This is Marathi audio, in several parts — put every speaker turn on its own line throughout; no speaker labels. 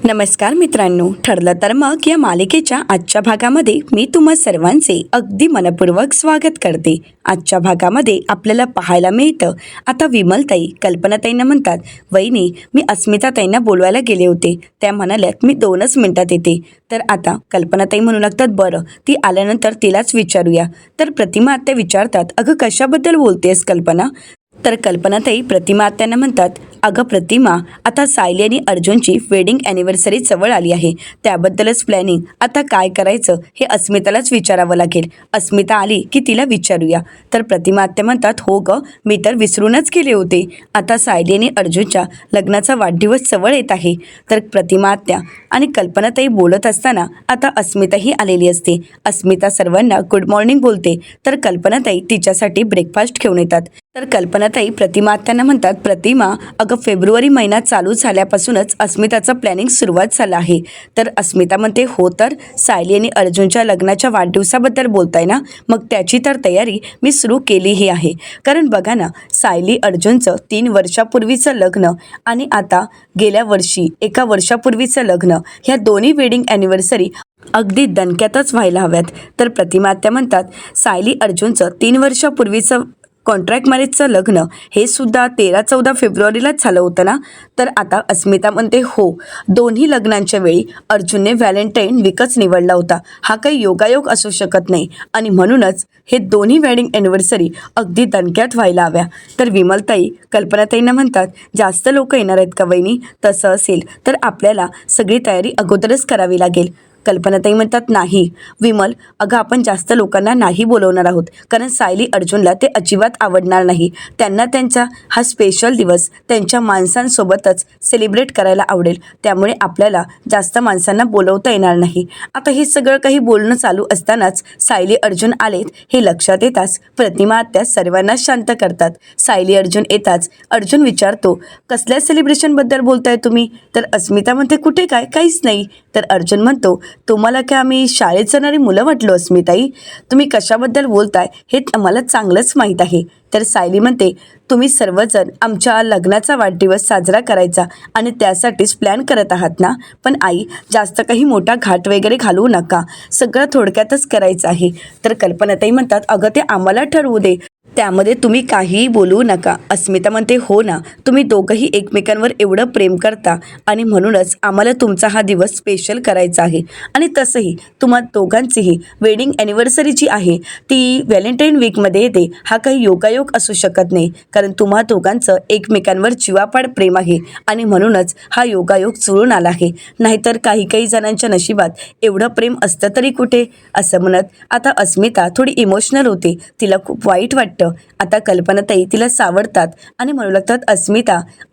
नमस्कार मित्रांनो, ठरलं तर मग या मालिकेच्या आजच्या भागामध्ये मी तुम्हा सर्वांचे अगदी मनपूर्वक स्वागत करते. आजच्या भागामध्ये आपल्याला पाहायला मिळतं, आता विमलताई कल्पनाताईंना म्हणतात, वहिनी मी अस्मिताताईंना बोलवायला गेले होते, त्या म्हणाल्यात मी 2च मिनिटात येते. तर आता कल्पनाताई म्हणू लागतात, बरं ती आल्यानंतर तिलाच विचारूया. तर प्रतिमा आत्या विचारतात, अगं कशाबद्दल बोलतेस कल्पना? तर कल्पनाताई प्रतिमा आत्यांना म्हणतात, अगं प्रतिमा, आता सायली आणि अर्जुनची वेडिंग ॲनिव्हर्सरी जवळ आली आहे, त्याबद्दलच प्लॅनिंग. आता काय करायचं हे अस्मितालाच विचारावं लागेल. अस्मिता आली की तिला विचारूया. तर प्रतिमा आत्या म्हणतात, हो गं, मी तर विसरूनच गेले होते. आता सायली आणि अर्जुनच्या लग्नाचा वाढदिवस जवळ येत आहे. तर प्रतिमा आत्या आणि कल्पनाताई बोलत असताना आता अस्मिताही आलेली असते. अस्मिता सर्वांना गुड मॉर्निंग बोलते. तर कल्पनाताई तिच्यासाठी ब्रेकफास्ट घेऊन येतात. तर कल्पनाताई प्रतिमा आत्यांना म्हणतात, प्रतिमा, अगं फेब्रुवारी महिना चालू झाल्यापासूनच अस्मिताचं प्लॅनिंग सुरुवात झालं आहे. तर अस्मिता म्हणते, हो, तर सायली आणि अर्जुनच्या लग्नाच्या वाढदिवसाबद्दल बोलताय ना, मग त्याची तर तयारी मी सुरू केलीही आहे. कारण बघा ना, सायली अर्जुनचं 3 वर्षापूर्वीचं लग्न आणि आता गेल्या वर्षी 1 वर्षापूर्वीचं लग्न, ह्या दोन्ही वेडिंग ॲनिव्हर्सरी अगदी दणक्यातच व्हायला हव्यात. तर प्रतिमा आत्या म्हणतात, सायली अर्जुनचं 3 वर्षापूर्वीचं कॉन्ट्रॅक्ट मॅरेजचं लग्न हे सुद्धा 13-14 फेब्रुवारीलाच झालं होतं ना. तर आता अस्मिता म्हणते, हो, दोन्ही लग्नांच्या वेळी अर्जुनने व्हॅलेंटाईन वीकच निवडला होता. हा काही योगायोग असू शकत नाही आणि म्हणूनच हे दोन्ही वेडिंग ॲनिव्हर्सरी अगदी दणक्यात व्हायला हव्या. तर विमलताई कल्पनाताईंना म्हणतात, जास्त लोक येणार आहेत का वहिनी? तसं असेल तर आपल्याला सगळी तयारी अगोदरच करावी लागेल. कल्पनाताई म्हणतात, नाही विमल, अगं आपण जास्त लोकांना नाही बोलवणार आहोत, कारण सायली अर्जुनला ते अजिबात आवडणार नाही. त्यांना त्यांचा हा स्पेशल दिवस त्यांच्या माणसांसोबतच सेलिब्रेट करायला आवडेल, त्यामुळे आपल्याला जास्त माणसांना बोलवता येणार नाही. आता हे सगळं काही बोलणं चालू असतानाच सायली अर्जुन आलेत हे लक्षात येताच प्रतिमा आत्या सर्वांना शांत करतात. सायली अर्जुन येताच अर्जुन विचारतो, कसल्या सेलिब्रेशनबद्दल बोलताय तुम्ही? तर अस्मिता म्हणते, कुठे काय, काहीच नाही. तर अर्जुन म्हणतो, तुम्हाला काय आम्ही शाळेत जाणारी मुलं वाटलो अस्मिताई? तुम्ही कशाबद्दल बोलताय हे आम्हाला चांगलंच माहीत आहे. तर सायली म्हणते, तुम्ही सर्वजण आमच्या लग्नाचा वाढदिवस साजरा करायचा आणि त्यासाठीच प्लॅन करत आहात ना. पण आई, जास्त काही मोठा घाट वगैरे घालवू नका, सगळं थोडक्यातच करायचं आहे. तर कल्पनाताई म्हणतात, अगं ते आम्हाला ठरवू दे, त्यामध्ये तुम्ही काहीही बोलू नका. अस्मिता म्हणते, हो ना, तुम्ही दोघंही एकमेकांवर एवढं प्रेम करता आणि म्हणूनच आम्हाला तुमचा हा दिवस स्पेशल करायचा आहे. आणि तसंही तुम्हा दोघांचीही वेडिंग ॲनिव्हर्सरी जी आहे ती व्हॅलेंटाईन वीकमध्ये येते, हा काही योगायोग असू शकत नाही, कारण तुम्हा दोघांचं एकमेकांवर जीवापाड प्रेम आहे आणि म्हणूनच हा योगायोग जुळून आला आहे. नाहीतर काही काही जणांच्या नशिबात एवढं प्रेम असतं तरी कुठे, असं म्हणत आता अस्मिता थोडी इमोशनल होते. तिला खूप वाईट वाटतं. आता कल्पनाताई तिला सावरतात आणि म्हणू लागतात,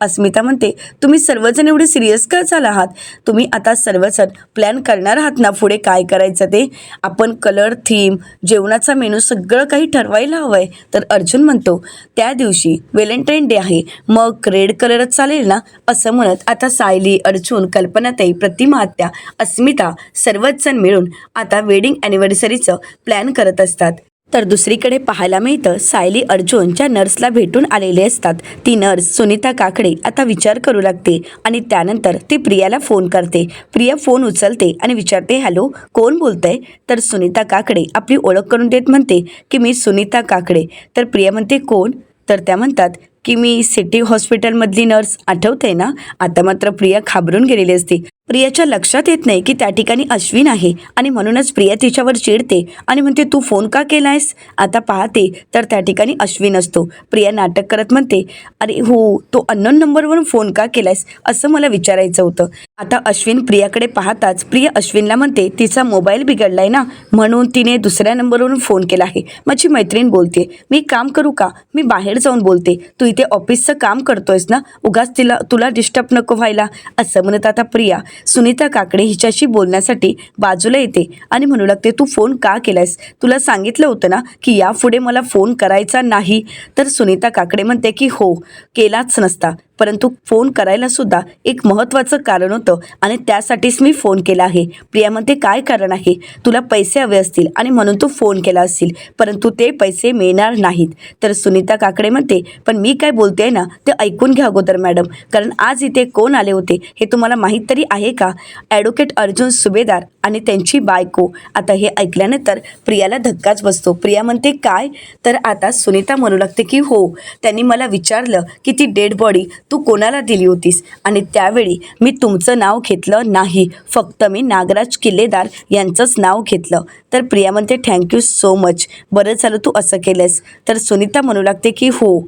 अस्मिता म्हणते, तुम्ही सर्वजण एवढे सिरियस का झाला आहात? तुम्ही आता सर्वजण प्लॅन करणार आहात ना पुढे काय करायचं ते? आपण कलर, थीम, जेवणाचा मेनू सगळं काही ठरवायला हवं आहे. तर अर्जुन म्हणतो, त्या दिवशी व्हॅलेंटाईन डे आहे, मग रेड कलरच चालेल ना, असं म्हणत आता सायली अर्जुन, कल्पनाताई, प्रतिमा आत्या, अस्मिता सर्वच जण मिळून आता वेडिंग ॲनिव्हर्सरीचं प्लॅन करत असतात. तर दुसरीकडे पाहायला मिळतं, सायली अर्जुन ज्या नर्सला भेटून आलेले असतात, ती नर्स सुनीता काकडे आता विचार करू लागते आणि त्यानंतर ती प्रियाला फोन करते. प्रिया फोन उचलते आणि विचारते, हॅलो, कोण बोलतंय? तर सुनीता काकडे आपली ओळख करून देत म्हणते की मी सुनीता काकडे. तर प्रिया म्हणते, कोण? तर त्या म्हणतात की मी सिटी हॉस्पिटलमधली नर्स, आठवते ना? आता मात्र प्रिया घाबरून गेलेली असते. प्रियाच्या लक्षात येत नाही की त्या ठिकाणी अश्विन आहे आणि म्हणूनच प्रिया तिच्यावर चिडते आणि म्हणते, तू फोन का केलायस? आता पाहते तर त्या ठिकाणी अश्विन असतो. प्रिया नाटक करत म्हणते, अरे हो, तो अननोन नंबरवरून फोन का केलायस असं मला विचारायचं होतं. आता अश्विन प्रियाकडे पाहताच प्रिया अश्विनला म्हणते, तिचा मोबाईल बिघडलाय ना, म्हणून तिने दुसऱ्या नंबरवरून फोन केला आहे. माझी मैत्रीण बोलते, मी काम करू का? मी बाहेर जाऊन बोलते, तू इथे ऑफिसचं काम करतोयस ना, उगाच तुला डिस्टर्ब नको व्हायला, असं म्हणत आता प्रिया सुनीता काकडे हिच्याशी बोलण्यासाठी बाजूला येते आणि म्हणू लागते, तू फोन का केलायस? तुला सांगितलं होतं ना की यापुढे मला फोन करायचा नाही. तर सुनीता काकडे म्हणते की हो, केलाच नसता, परंतु फोन करायला सुद्धा एक महत्त्वाचं कारण होतं आणि त्यासाठीच मी फोन केला आहे. प्रिया म्हणते काय कारण आहे? तुला पैसे हवे असतील आणि म्हणून तू फोन केला असेल, परंतु ते पैसे मिळणार नाहीत. तर सुनीता काकडे म्हणते पण मी काय बोलते ना ते ऐकून घ्या अगोदर मॅडम, कारण आज इथे कोण आले होते हे तुम्हाला माहीत तरी आहे का? ॲडव्होकेट अर्जुन सुभेदार आणि त्यांची बायको. आता हे ऐकल्यानंतर प्रियाला धक्काच बसतो. प्रिया म्हणते काय? तर आता सुनीता म्हणू लागते की हो, त्यांनी मला विचारलं की ती डेड बॉडी तू कोणाला दिली होतीस आणि त्यावेळी मी तुमचं नाव घेतलं नाही, फक्त मी नागराज किल्लेदार यांचंच नाव घेतलं. तर प्रिया म्हणते थँक्यू सो मच, बरं झालं तू असं केलंस. तर सुनीता म्हणू लागते की हो,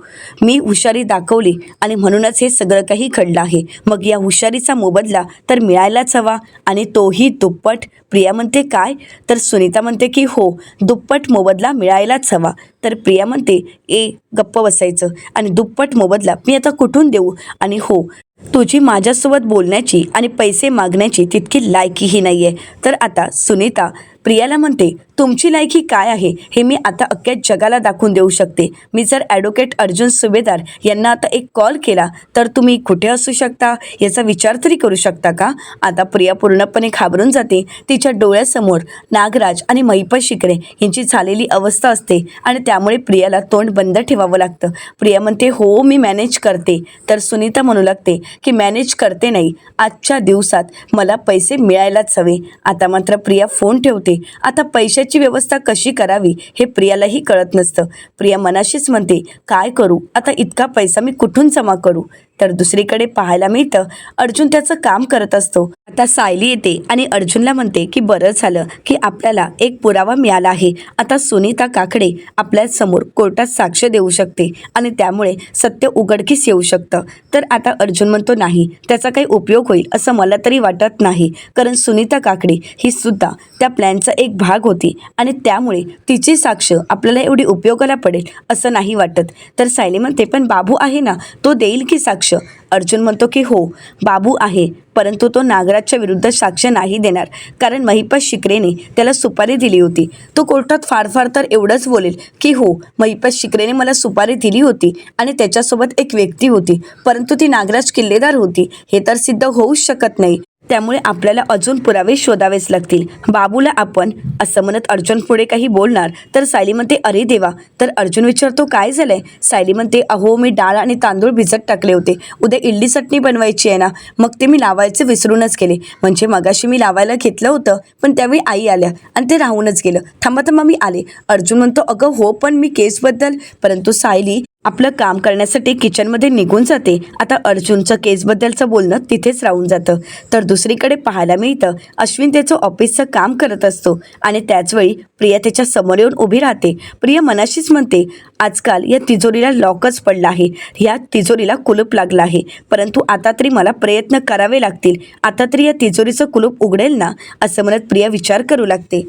मी हुशारी दाखवली आणि म्हणूनच हे सगळं काही घडलं आहे. मग या हुशारीचा मोबदला तर मिळायलाच हवा आणि तोही दुप्पट. प्रिया म्हणते काय? तर सुनीता म्हणते की हो, दुप्पट मोबदला मिळायलाच हवा. तर प्रिया म्हणते गप्प बसायचं आणि दुप्पट मोबदला मी आता कुठून देऊ? आणि हो, तुझी माझ्यासोबत बोलण्याची आणि पैसे मागण्याची तितकी लायकीही नाही आहे. तर आता सुनीता प्रियाला म्हणते तुमची लायकी काय आहे हे मी आता अख्ख्या जगाला दाखवून देऊ शकते. मी जर ॲडव्होकेट अर्जुन सुभेदार यांना आता एक कॉल केला तर तुम्ही कुठे असू शकता याचा विचार तरी करू शकता का? आता प्रिया पूर्णपणे घाबरून जाते. तिच्या डोळ्यासमोर नागराज आणि महिपत शिकरे यांची झालेली अवस्था असते आणि त्यामुळे प्रियाला तोंड बंद ठेवावं लागतं. प्रिया म्हणते हो मी मॅनेज करते. तर सुनीता म्हणू लागते की मॅनेज करते नाही, आजच्या दिवसात मला पैसे मिळायलाच हवे. आता मात्र प्रिया फोन ठेवते. आता पैशाची व्यवस्था कशी करावी हे प्रियालाही कळत नसतं. प्रिया मनाशीच म्हणते काय करू आता, इतका पैसा मी कुठून जमा करू? तर दुसरीकडे पाहायला मिळतं अर्जुन त्याचं काम करत असतो. आता सायली येते आणि अर्जुनला म्हणते की बरं झालं की आपल्याला एक पुरावा मिळाला आहे. आता सुनीता काकडे आपल्या समोर कोर्टात साक्ष देऊ शकते आणि त्यामुळे सत्य उघडकीस येऊ शकतं. तर आता अर्जुन म्हणतो नाही, त्याचा काही उपयोग होईल असं मला तरी वाटत नाही, कारण सुनीता काकडे ही सुद्धा त्या प्लॅनचा एक भाग होती आणि त्यामुळे तिची साक्ष आपल्याला एवढी उपयोगाला पडेल असं नाही वाटत. तर सायली म्हणते पण बाबू आहे ना, तो देईल की साक्ष? अर्जुन म्हणतो की हो, बाबू आहे, परंतु तो नागराजच्या विरुद्ध साक्ष नाही देणार, कारण महिपत शिकरेने त्याला सुपारी दिली होती. तो कोर्टात फार तर एवढंच बोलेल की हो, महिपत शिकरेने मला सुपारी दिली होती आणि त्याच्यासोबत एक व्यक्ती होती, परंतु ती नागराज किल्लेदार होती हे तर सिद्ध होऊच शकत नाही. त्यामुळे आपल्याला अजून पुरावे शोधावेच लागतील. बाबूला आपण असं म्हणत अर्जुन पुढे काही बोलणार तर सायली म्हणते अरे देवा. तर अर्जुन विचारतो काय झालंय? सायली म्हणते अहो, मी डाळ आणि तांदूळ भिजत टाकले होते, उद्या इडली चटणी बनवायची आहे ना, मग ते मी लावायचे विसरूनच गेले. म्हणजे मगाशी मी लावायला घेतलं होतं पण त्यावेळी आई आल्या आणि ते राहूनच गेलं. थांबा मी आले. अर्जुन म्हणतो अगं हो, पण मी केसबद्दल. परंतु सायली आपलं काम करण्यासाठी किचनमध्ये निघून जाते. आता अर्जुनचं केसबद्दलचं बोलणं तिथेच राहून जातं. तर दुसरीकडे पाहायला मिळतं अश्विन त्याचं ऑफिसचं काम करत असतो आणि त्याचवेळी प्रिया त्याच्या समोर येऊन उभी राहते. प्रिया मनाशीच म्हणते आजकाल या तिजोरीला लॉकच पडला आहे, ह्या तिजोरीला कुलूप लागलं आहे, परंतु आता तरी मला प्रयत्न करावे लागतील, आता तरी या तिजोरीचं कुलूप उघडेल ना, असं म्हणत प्रिया विचार करू लागते.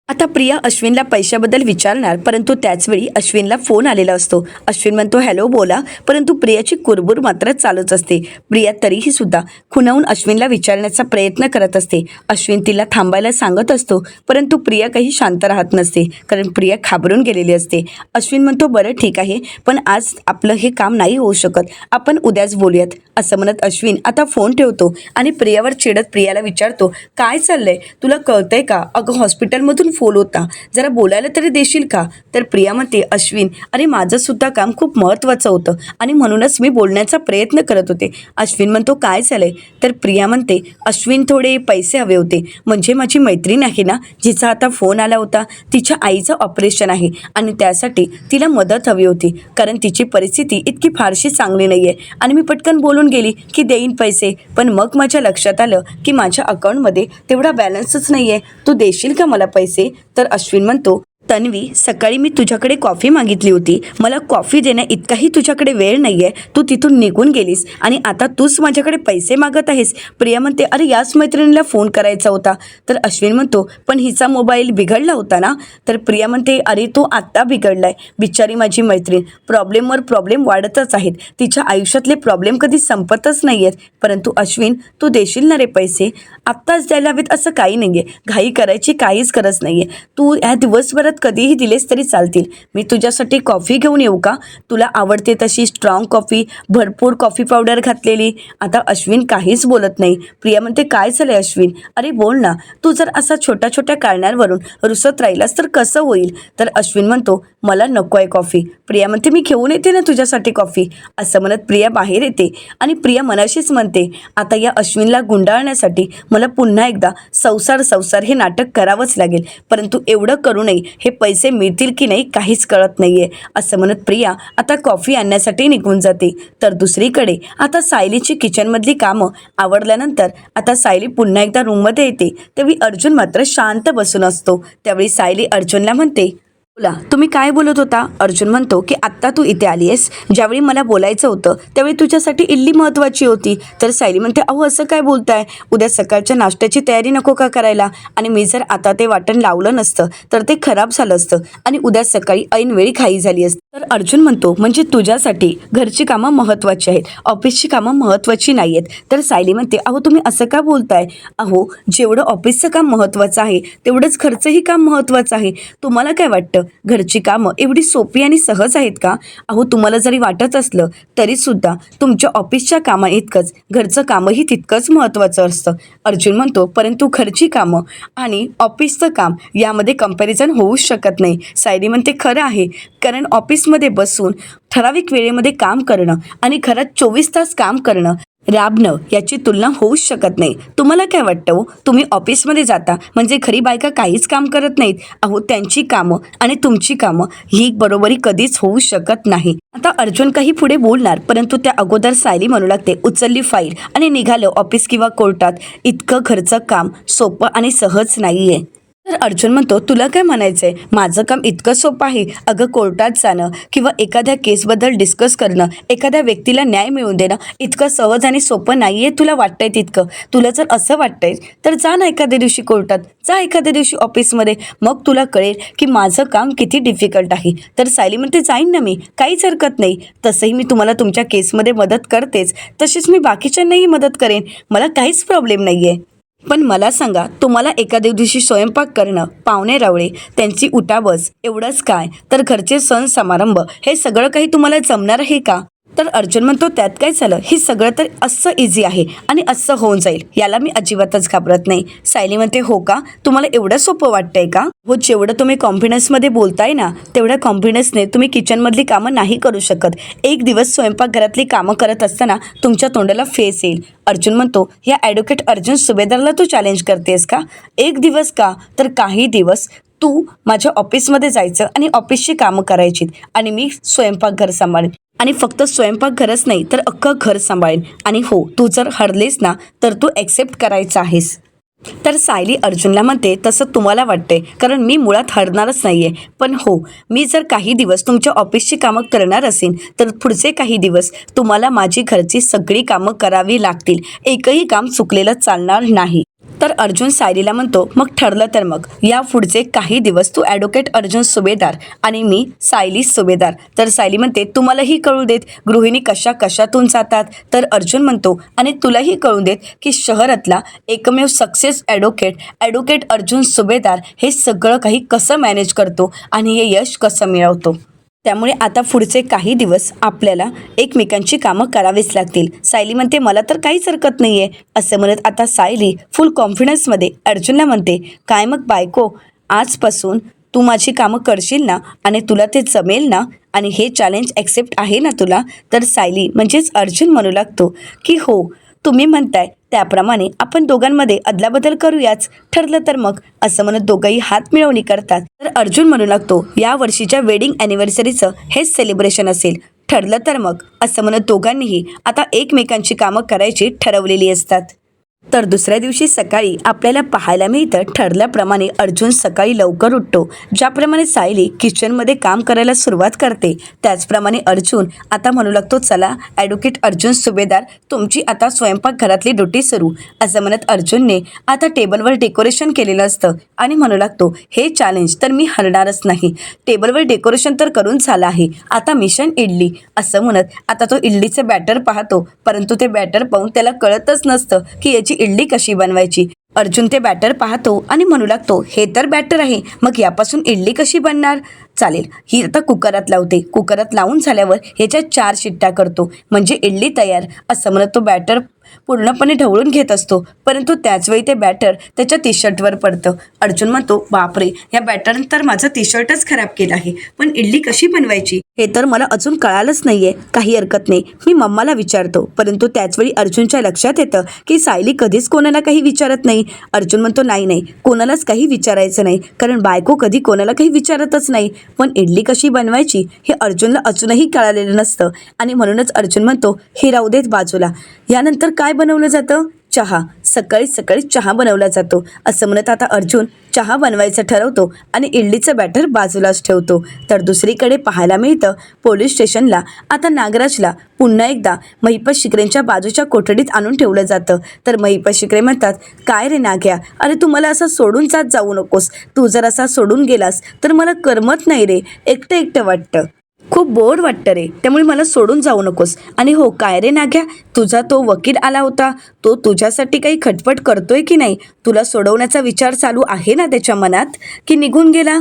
आता प्रिया अश्विनला पैशाबद्दल विचारणार, परंतु त्याचवेळी अश्विनला फोन आलेला असतो. अश्विन म्हणतो हॅलो बोला, परंतु प्रियाची कुरबुर मात्र चालूच असते. प्रिया तरीही सुद्धा खुणावून अश्विनला विचारण्याचा प्रयत्न करत असते. अश्विन तिला थांबायला सांगत असतो, परंतु प्रिया काही शांत राहत नसते, कारण प्रिया घाबरून गेलेली असते. अश्विन म्हणतो बरं ठीक आहे, पण आज आपलं हे काम नाही होऊ शकत, आपण उद्याच बोलूयात, असं म्हणत अश्विन आता फोन ठेवतो आणि प्रियावर चिडत प्रियाला विचारतो काय चाललंय, तुला कळतंय का? अगं हॉस्पिटलमधून फोन होता, जरा बोलायला तरी देशील का? तर प्रिया म्हणते अश्विन अरे माझं सुद्धा काम खूप महत्त्वाचं होतं आणि म्हणूनच मी बोलण्याचा प्रयत्न करत होते. अश्विन म्हणतो काय झालंय? तर प्रिया म्हणते अश्विन थोडे पैसे हवे होते, म्हणजे माझी मैत्रीण आहे ना जिचा आता फोन आला होता, तिच्या आईचं ऑपरेशन आहे आणि त्यासाठी तिला मदत हवी होती, कारण तिची परिस्थिती इतकी फारशी चांगली नाही आहे आणि मी पटकन बोलून गेली की देईन पैसे, पण मग माझ्या लक्षात आलं की माझ्या अकाउंटमध्ये तेवढा बॅलन्सच नाही आहे, तू देशील का मला पैसे? तर अश्विन म्हणतो तन्वी, सकाळी मी तुझ्याकडे कॉफी मागितली होती, मला कॉफी देण्या इतकाही तुझ्याकडे वेळ नाही आहे, तू तिथून निघून गेलीस आणि आता तूच माझ्याकडे पैसे मागत आहेस. प्रिया म्हणते अरे याच मैत्रिणीला फोन करायचा होता. तर अश्विन म्हणतो पण हिचा मोबाईल बिघडला होता ना? तर प्रिया म्हणते अरे तो आत्ता बिघडलाय, बिचारी माझी मैत्रीण, प्रॉब्लेमवर प्रॉब्लेम वाढतच आहेत, तिच्या आयुष्यातले प्रॉब्लेम कधी संपतच नाही आहेत. परंतु अश्विन तू देशील ना रे पैसे? आत्ताच द्यायला हवेत असं काही नाही आहे, घाई करायची काहीच गरज नाही आहे, तू ह्या दिवसभरात कधीही दिलेस तरी चालतील. मी तुझ्यासाठी कॉफी घेऊन येऊ का? तुला आवडते तशी स्ट्रॉंग कॉफी, भरपूर कॉफी पावडर घातलेली. आता अश्विन काहीच बोलत नाही. प्रिया म्हणते, काय झालंय अश्विन? अरे बोल ना. तू जर असा छोट्या छोट्या कारणांवरून रुसत राहिलास तर कसं होईल? तर अश्विन म्हणतो, मला नको आहे कॉफी. प्रिया म्हणते, मी घेऊन येते ना तुझ्यासाठी कॉफी. असं म्हणत प्रिया बाहेर येते आणि प्रिया मनाशीच म्हणते, आता या अश्विनला गुंडाळण्यासाठी मला पुन्हा एकदा संसार संसार हे नाटक करावंच लागेल. परंतु एवढं करूनही हे पैसे मिळतील की नाही काहीच कळत नाहीये. असं म्हणत प्रिया आता कॉफी आणण्यासाठी निघून जाते. तर दुसरीकडे आता सायलीची किचनमधली कामं आवरल्यानंतर आता सायली पुन्हा एकदा रूममध्ये येते. त्यावेळी अर्जुन मात्र शांत बसून असतो. त्यावेळी सायली अर्जुनला म्हणते, बोला, तुम्ही काय बोलत होता? अर्जुन म्हणतो की आत्ता तू इथे आली आहेस, ज्यावेळी मला बोलायचं होतं त्यावेळी तुझ्यासाठी इडली महत्त्वाची होती. तर सायली म्हणते, अहो असं काय बोलताय? उद्या सकाळच्या नाश्त्याची तयारी नको का करायला? आणि मी जर आता ते वाटण लावलं नसतं तर ते खराब झालं असतं आणि उद्या सकाळी ऐनवेळी घाई झाली असती. तर अर्जुन म्हणतो, म्हणजे तुझ्यासाठी घरची कामं महत्त्वाची आहेत, ऑफिसची कामं महत्त्वाची नाही आहेत. तर सायली म्हणते, अहो तुम्ही असं का बोलताय? अहो जेवढं ऑफिसचं काम महत्त्वाचं आहे तेवढंच घरचंही काम महत्त्वाचं आहे. तुम्हाला काय वाटतं घरची कामं एवढी सोपी आणि सहज आहेत का? अहो तुम्हाला जरी वाटत असलं तरीसुद्धा तुमच्या ऑफिसच्या कामा इतकंच घरचं कामही तितकंच महत्त्वाचं असतं. अर्जुन म्हणतो, परंतु घरची कामं आणि ऑफिसचं काम यामध्ये कंपॅरिझन होऊच शकत नाही. सायली म्हणते, खरं आहे, कारण ऑफिसमध्ये बसून ठराविक वेळेमध्ये काम करणं आणि घरात 24 तास काम करणं, राबणं याची तुलना होऊच शकत नाही. तुम्हाला काय वाटतं हो? तुम्ही ऑफिसमध्ये जाता म्हणजे घरी बायका काहीच काम करत नाहीत. अहो त्यांची कामं आणि तुमची कामं ही बरोबरी कधीच होऊ शकत नाही. आता अर्जुन काही पुढे बोलणार, परंतु त्या अगोदर सायली म्हणू लागते, उचलली फाईल आणि निघालं ऑफिस किंवा कोर्टात. इतकं घरचं काम सोपं आणि सहज नाहीये. तर अर्जुन म्हणतो, तुला काय म्हणायचंय? माझं काम इतकं सोपं आहे? अगं कोर्टात जाणं किंवा एखाद्या केसबद्दल डिस्कस करणं, एखाद्या व्यक्तीला न्याय मिळवून देणं इतकं सहज आणि सोपं नाहीये तुला वाटतंय तितकं. तुला जर असं वाटतंय तर जा ना एखाद्या दिवशी कोर्टात, जा एखाद्या दिवशी ऑफिसमध्ये, मग तुला कळेल की माझं काम किती डिफिकल्ट आहे. तर सायली म्हणते, जाईन ना मी, काहीच हरकत नाही. तसंही मी तुम्हाला तुमच्या केसमध्ये मदत करतेच, तशीच मी बाकीच्यांनाही मदत करेन, मला काहीच प्रॉब्लेम नाही आहे. पण मला सांगा, तुम्हाला एखाद्या दिवशी स्वयंपाक करणं, पाहुणे रावळे, त्यांची उठाबस एवढंच काय, तर घरचे सण समारंभ हे सगळं काही तुम्हाला जमणार आहे का? तर अर्जुन म्हणतो, त्यात काय झालं? हे सगळं तर असं इझी आहे आणि असं होऊन जाईल, याला मी अजिबातच घाबरत नाही. सायली म्हणते, हो का? तुम्हाला एवढं सोपं वाटतंय का? हो, जेवढं तुम्ही कॉन्फिडन्समध्ये बोलताय ना तेवढ्या कॉन्फिडन्सने तुम्ही किचनमधली कामं नाही करू शकत. एक दिवस स्वयंपाकघरातली कामं करत असताना तुमच्या तोंडाला फेस येईल. अर्जुन म्हणतो, या ॲडव्होकेट अर्जुन सुभेदारला तू चॅलेंज करतेस का? एक दिवस का, तर काही दिवस तू माझ्या ऑफिसमध्ये जायचं आणि ऑफिसची कामं करायची आणि मी स्वयंपाकघर सांभाळेन. आणि फक्त स्वयंपाकघरच नाही तर अख्खं घर सांभाळेन. आणि हो, तू जर हरलेस ना तर तू ॲक्सेप्ट करायचं आहेस. तर सायली अर्जुनला म्हणते, तसं तुम्हाला वाटते, कारण मी मुळात हरणारच नाही आहे. पण हो, मी जर काही दिवस तुमच्या ऑफिसची कामं करणार असेल तर पुढचे काही दिवस तुम्हाला माझी घरची सगळी कामं करावी लागतील. एकही काम चुकलेलं चालणार नाही. तर अर्जुन सायलीला म्हणतो, मग ठरलं तर मग या पुढचे काही दिवस तू ॲडव्होकेट अर्जुन सुभेदार आणि मी सायली सुभेदार. तर सायली म्हणते, तुम्हालाही कळू देत गृहिणी कशा कशातून जातात. तर अर्जुन म्हणतो, आणि तुलाही कळून देत की शहरातला एकमेव सक्सेस ॲडव्होकेट अर्जुन सुभेदार हे सगळं काही कसं मॅनेज करतो आणि हे यश कसं मिळवतो. त्यामुळे आता पुढचे काही दिवस आपल्याला एकमेकांची कामं करावीच लागतील. सायली म्हणते, मला तर काहीच हरकत नाही आहे. असं म्हणत आता सायली फुल कॉन्फिडन्समध्ये अर्जुनला म्हणते, काय मग बायको, आजपासून तू माझी कामं करशील ना आणि तुला ते जमेल ना आणि हे चॅलेंज ॲक्सेप्ट आहे ना तुला? तर सायली म्हणजेच अर्जुन म्हणू लागतो की हो, तुम्ही म्हणताय त्याप्रमाणे आपण दोघांमध्ये अदलाबदल करूयाच, ठरलं तर मग. असं म्हणत दोघंही हात मिळवणी करतात. तर अर्जुन म्हणू लागतो, या वर्षीच्या वेडिंग ॲनिव्हर्सरीचं हेच सेलिब्रेशन असेल, ठरलं तर मग. असं म्हणत दोघांनीही आता एकमेकांची कामं करायची ठरवलेली असतात. तर दुसऱ्या दिवशी सकाळी आपल्याला पाहायला मिळतं, ठरल्याप्रमाणे अर्जुन सकाळी लवकर उठतो. ज्याप्रमाणे सायली किचनमध्ये काम करायला सुरुवात करते त्याचप्रमाणे अर्जुन आता म्हणू लागतो, चला ॲडव्होकेट अर्जुन सुभेदार, तुमची आता स्वयंपाकघरातली ड्युटी सुरू. असं म्हणत अर्जुनने आता टेबलवर डेकोरेशन केलेलं असतं आणि म्हणू लागतो, हे चॅलेंज तर मी हरणारच नाही. टेबलवर डेकोरेशन तर करून झालं आहे, आता मिशन इडली. असं म्हणत आता तो इडलीचं बॅटर पाहतो, परंतु ते बॅटर पाहून त्याला कळतच नसतं की याची इडली कशी बनवायची. अर्जुन ते बॅटर पाहतो आणि म्हणू लागतो, हे तर बॅटर आहे, मग यापासून इडली कशी बनणार? चालेल, ही आता कुकरात लावते. कुकरात लावून झाल्यावर ह्याच्या 4 शिट्ट्या करतो म्हणजे इडली तयार, असं म्हणत तो बॅटर पूर्णपणे ढवळून घेत असतो. परंतु त्याचवेळी ते बॅटर त्याच्या टी शर्टवर पडतं. अर्जुन म्हणतो, बापरे, या बॅटरनं तर माझं टी शर्टच खराब केलं आहे. पण इडली कशी बनवायची हे तर मला अजून कळालंच नाहीये. काही हरकत नाही, मी मम्माला विचारतो. परंतु त्याचवेळी अर्जुनच्या लक्षात येतं की सायली कधीच कोणाला काही विचारत नाही. अर्जुन म्हणतो, नाही, कोणालाच काही विचारायचं नाही, कारण बायको कधी कोणाला काही विचारतच नाही. पण इडली कशी बनवायची हे अर्जुनला अजूनही कळालेलं नसतं आणि म्हणूनच अर्जुन म्हणतो, हे राहू देत बाजूला. यानंतर काय बनवलं जातं? चहा. सकाळी सकाळी चहा बनवला जातो. असं म्हणत आता अर्जुन चहा बनवायचं ठरवतो आणि इडलीचं बॅटर बाजूलाच ठेवतो. तर दुसरीकडे पाहायला मिळतं पोलीस स्टेशनला आता नागराजला पुन्हा एकदा महिपत शिकरेंच्या बाजूच्या कोठडीत आणून ठेवलं जातं. तर महिपत शिकरे म्हणतात, काय रे नाग्या, अरे तू मला असं सोडून जात जाऊ नकोस. तू जर असा सोडून गेलास तर मला करमत नाही रे, एकटं एकटं वाटतं, खूप बोर वाटतं रे, त्यामुळे मला सोडून जाऊ नकोस. आणि हो, काय रे नाग्या, तुझा तो वकील आला होता, तो तुझ्यासाठी काही खटपट करतोय की नाही? तुला सोडवण्याचा विचार चालू आहे ना त्याच्या मनात, की निघून गेला?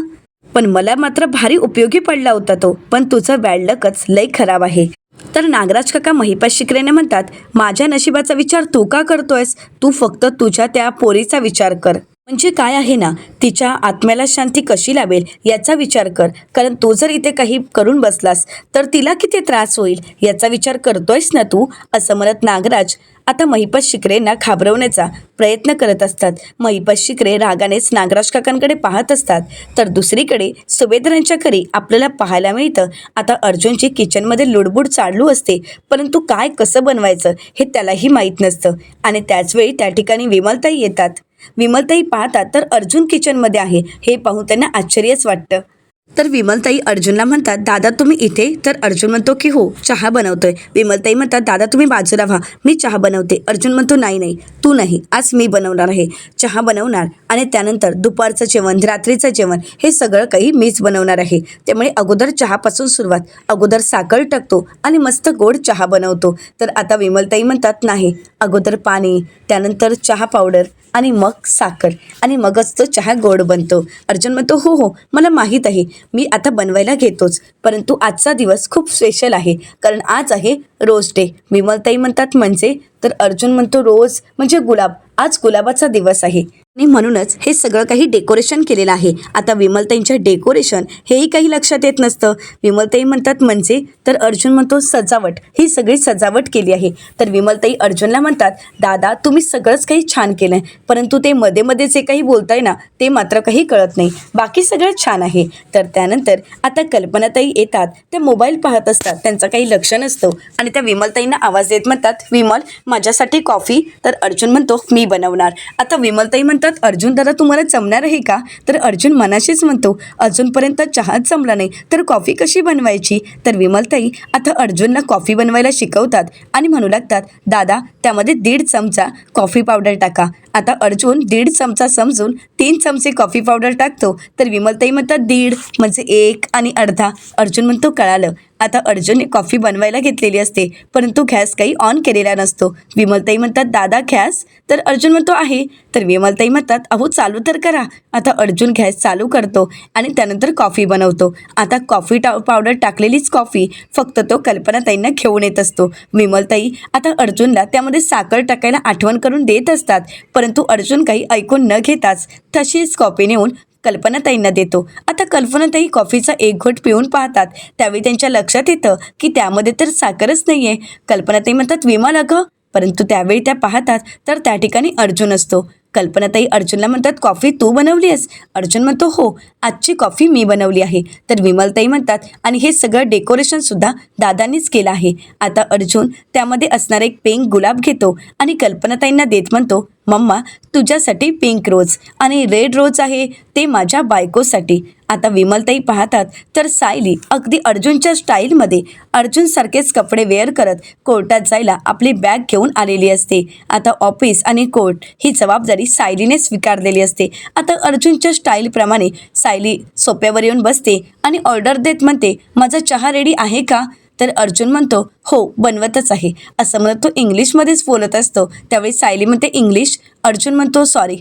पण मला मात्र भारी उपयोगी पडला होता तो, पण तुझं बॅड लकच लय खराब आहे. तर नागराज काका महिपत शिकरेने म्हणतात, माझ्या नशिबाचा विचार तू का करतोयस? तू फक्त तुझ्या त्या पोरीचा विचार कर. म्हणजे काय आहे ना, तिच्या आत्म्याला शांती कशी लाभेल याचा विचार कर. कारण तू जर इथे काही करून बसलास तर तिला किती त्रास होईल याचा विचार करतोयस ना तू, असं म्हणत नागराज आता महिपत शिकरेंना घाबरवण्याचा प्रयत्न करत असतात. महिपत शिकरे रागानेच नागराज काकांकडे पाहत असतात. तर दुसरीकडे सुभेदारांच्या घरी आपल्याला पाहायला मिळतं आता अर्जुनची किचनमध्ये लुडबुड चालू असते, परंतु काय कसं बनवायचं हे त्यालाही माहीत नसतं. आणि त्याचवेळी त्या ठिकाणी विमलताई येतात. विमलताई पाहतात तर अर्जुन किचनमध्ये आहे. हे पाहून त्यांना आश्चर्यच वाटतं. तर विमलताई अर्जुनला म्हणतात, दादा तुम्ही इथे? तर अर्जुन म्हणतो की हो, चहा बनवतोय. विमलताई म्हणतात, दादा तुम्ही बाजूला व्हा, मी चहा बनवते. अर्जुन म्हणतो, नाही, तू नाही, आज मी बनवणार आहे. चहा बनवणार आणि त्यानंतर दुपारचं जेवण, रात्रीचं जेवण हे सगळं काही मीच बनवणार आहे. त्यामुळे अगोदर चहापासून सुरुवात, अगोदर साखर टाकतो आणि मस्त गोड चहा बनवतो. तर आता विमलताई म्हणतात, नाही, अगोदर पाणी, त्यानंतर चहा पावडर आणि मग साखर आणि मगच तो चहा गोड बनतो. अर्जुन म्हणतो, हो, मला माहीत आहे, मी आता बनवायला घेतोच. परंतु आजचा दिवस खूप स्पेशल आहे, कारण आज आहे रोज डे. विमलताई म्हणतात, म्हणजे? तर अर्जुन म्हणतो, रोज म्हणजे गुलाब, आज गुलाबाचा दिवस आहे आणि म्हणूनच हे सगळं काही डेकोरेशन केलेलं आहे. आता विमलताईंच्या डेकोरेशन हेही काही लक्षात येत नसतं. विमलताई म्हणतात, म्हणजे? तर अर्जुन म्हणतो, सजावट, ही सगळी सजावट केली आहे. तर विमलताई अर्जुनला म्हणतात, दादा तुम्ही सगळंच काही छान केलं आहे, परंतु ते मध्ये जे काही बोलताय ना ते मात्र काही कळत नाही, बाकी सगळं छान आहे. तर त्यानंतर आता कल्पनाताई येतात. त्या मोबाईल पाहत असतात, त्यांचं काही लक्ष नसतं आणि त्या विमलताईंना आवाज देत म्हणतात, विमल माझ्यासाठी कॉफी. तर अर्जुन म्हणतो, मी बनवणार. आता विमलताई म्हणतात, अर्जुन दादा तुम्हाला जमणार आहे का? तर अर्जुन मनाशीच म्हणतो, अजूनपर्यंत चहाच जमला नाही तर कॉफी कशी बनवायची? तर विमलताई आता अर्जुनला कॉफी बनवायला शिकवतात आणि म्हणू लागतात, दादा त्यामध्ये 1.5 चमचा कॉफी पावडर टाका. आता अर्जुन 1.5 चमचा समजून 3 चमचे कॉफी पावडर टाकतो. तर विमलताई म्हणतात, 1.5 म्हणजे 1 आणि अर्धा. अर्जुन म्हणतो, कळालं. आता अर्जुनने कॉफी बनवायला घेतलेली असते, परंतु गॅस काही ऑन केलेला नसतो. विमलताई म्हणतात, दादा गॅस? तर अर्जुन म्हणतो, आहे. तर विमलताई म्हणतात, अहो चालू तर करा. आता अर्जुन गॅस चालू करतो आणि त्यानंतर कॉफी बनवतो. आता कॉफी पावडर टाकलेलीच कॉफी फक्त तो कल्पनाताईंना घेऊन येत असतो. विमलताई आता अर्जुनला त्यामध्ये साखर टाकायला आठवण करून देत असतात, परंतु अर्जुन काही ऐकून न घेताच तशीच कॉफी नेऊन कल्पनाताईंना देतो. आता कल्पनाताई कॉफीचा एक घोट पिऊन पाहतात. त्यावेळी त्यांच्या लक्षात येतं की त्यामध्ये तर साखरच नाही आहे. कल्पनाताई म्हणतात, विमल अगं, परंतु त्यावेळी त्या पाहतात तर त्या ठिकाणी अर्जुन असतो. कल्पनाताई अर्जुनला म्हणतात, कॉफी तू बनवली आहेस? अर्जुन म्हणतो, हो, आजची कॉफी मी बनवली आहे. तर विमलताई म्हणतात, आणि हे सगळं डेकोरेशनसुद्धा दादांनीच केलं आहे. आता अर्जुन त्यामध्ये असणारा एक पिंक गुलाब घेतो आणि कल्पनाताईंना देत म्हणतो, मम्मा तुझ्यासाठी पिंक रोज आणि रेड रोज आहे ते माझ्या बायकोसाठी. आता विमलताई पाहतात तर सायली अगदी अर्जुनच्या स्टाईलमध्ये अर्जुनसारखेच कपडे वेअर करत कोर्टात जायला आपली बॅग घेऊन आलेली असते. आता ऑफिस आणि कोर्ट ही जबाबदारी सायलीने स्वीकारलेली असते. आता अर्जुनच्या स्टाईलप्रमाणे सायली सोप्यावर येऊन बसते आणि ऑर्डर देत म्हणते, माझा चहा रेडी आहे का? तर अर्जुन म्हणतो हो बनवतच आहे असं म्हणत तो इंग्लिशमध्येच बोलत असतो. त्यावेळी सायली म्हणते इंग्लिश. अर्जुन म्हणतो सॉरी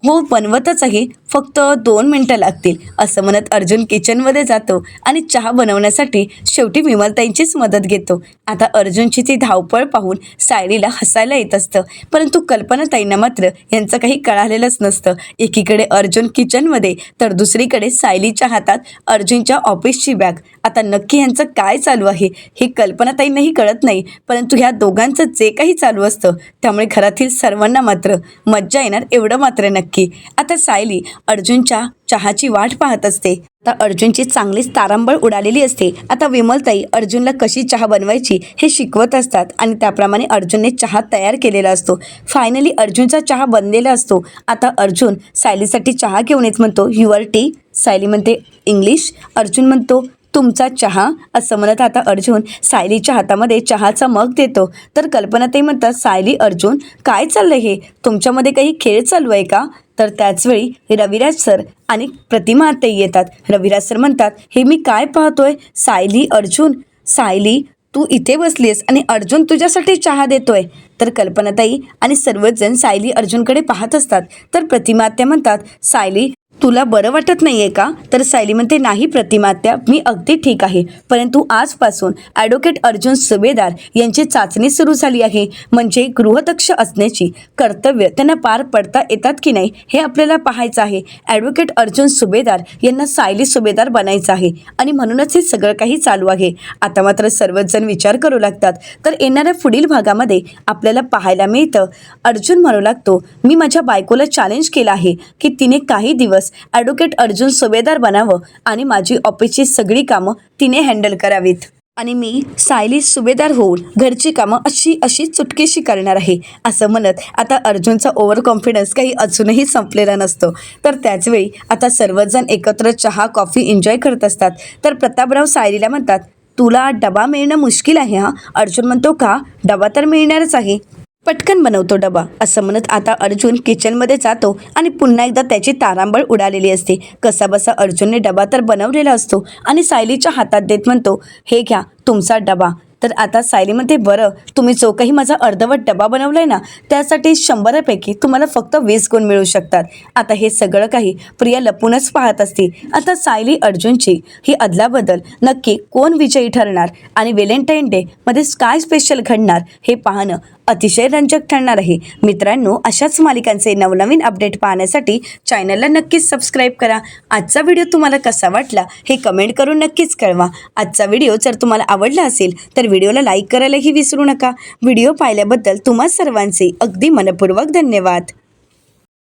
हो बनवतच आहे, फक्त 2 मिनटं लागतील असं म्हणत अर्जुन किचनमध्ये जातो आणि चहा बनवण्यासाठी शेवटी विमलताईंचीच मदत घेतो. आता अर्जुनची ती धावपळ पाहून सायलीला हसायला येत असतं, परंतु कल्पनाताईंना मात्र यांचं काही कळालेलंच नसतं. एकीकडे अर्जुन किचनमध्ये तर दुसरीकडे सायलीच्या हातात अर्जुनच्या ऑफिसची बॅग. आता नक्की यांचं काय चालू आहे हे कल्पनाताईंनाही कळत नाही, परंतु ह्या दोघांचं जे काही चालू असतं त्यामुळे घरातील सर्वांना मात्र मज्जा येणार एवढं मात्र नक्की. आता सायली अर्जुनच्या चहाची वाट पाहत असते. आता अर्जुनची चांगलीच तारांबळ उडालेली असते. आता विमलताई अर्जुनला कशी चहा बनवायची हे शिकवत असतात आणि त्याप्रमाणे अर्जुनने चहा तयार केलेला असतो. फायनली अर्जुनचा चहा बनलेला असतो. आता अर्जुन सायलीसाठी चहा घेऊन येत म्हणतो युअर टी. सायली म्हणते इंग्लिश. अर्जुन म्हणतो तुमचा चहा असं म्हणत आता अर्जुन सायलीच्या हातामध्ये चहाचा मग देतो. तर कल्पनाताई म्हणतात सायली अर्जुन काय चाललंय हे, तुमच्यामध्ये काही खेळ चालू आहे का? तर त्याचवेळी रविराज सर आणि प्रतिमा आत्याही येतात. रविराज सर म्हणतात हे मी काय पाहतोय, सायली अर्जुन, सायली तू इथे बसलीस आणि अर्जुन तुझ्यासाठी चहा देतोय. तर कल्पनाताई आणि सर्वच जण सायली अर्जुनकडे पाहत असतात. तर प्रतिमा आत्या म्हणतात सायली तुला बरं वाटत नाही आहे का? तर सायली म्हणते नाही प्रतिमा आत्या मी अगदी ठीक आहे, परंतु आजपासून ॲडव्होकेट अर्जुन सुभेदार यांची चाचणी सुरू झाली आहे. म्हणजे गृहदक्ष असण्याची कर्तव्य त्यांना पार पडता येतात की नाही हे आपल्याला पाहायचं आहे. ॲडव्होकेट अर्जुन सुभेदार यांना सायली सुभेदार बनायचं आहे आणि म्हणूनच हे सगळं काही चालू आहे. आता मात्र सर्वच जण विचार करू लागतात. तर येणाऱ्या पुढील भागामध्ये आपल्याला पाहायला मिळतं अर्जुन म्हणू लागतो मी माझ्या बायकोला चॅलेंज केलं आहे की तिने काही दिवस ॲडव्होकेट अर्जुन सुभेदार बनावं आणि माझी ऑफिसची सगळी कामं तिने हँडल करावीत आणि मी सायली सुभेदार होऊन घरची कामं अशी चुटकीशी करणार आहे असं म्हणत आता अर्जुनचा ओव्हर कॉन्फिडन्स काही अजूनही संपलेला नसतो. तर त्याचवेळी आता सर्वजण एकत्र चहा कॉफी एन्जॉय करत असतात. तर प्रतापराव सायलीला म्हणतात तुला डबा मिळणं मुश्किल आहे हा. अर्जुन म्हणतो का, डबा तर मिळणारच आहे, पटकन बनवतो डबा असं म्हणत आता अर्जुन किचनमध्ये जातो आणि पुन्हा एकदा त्याची तारांबळ उडालेली असते. कसाबसा अर्जुनने डबा तर बनवलेला असतो आणि सायलीच्या हातात देत म्हणतो हे घ्या तुमचा डबा. तर आता सायली म्हणते बरं तुम्ही जो काही माझा अर्धवट डबा बनवला आहे ना त्यासाठी 100पैकी तुम्हाला फक्त 20 गुण मिळू शकतात. आता हे सगळं काही प्रिया लपूनच पाहत असते. आता सायली अर्जुनची ही अदलाबदल नक्की कोण विजयी ठरणार आणि व्हॅलेंटाईन डे मध्ये काय स्पेशल घडणार हे पाहणं अतिशय रंजक ठरणार आहे. मित्रांनो अशाच मालिकांचे नवनवीन अपडेट पाहण्यासाठी चॅनलला नक्कीच सबस्क्राईब करा. आजचा व्हिडिओ तुम्हाला कसा वाटला हे कमेंट करून नक्कीच कळवा. आजचा व्हिडिओ जर तुम्हाला आवडला असेल तर व्हिडिओला लाईक करायलाही विसरू नका. व्हिडिओ पाहिल्याबद्दल तुम्हा सर्वांचे अगदी मनपूर्वक धन्यवाद.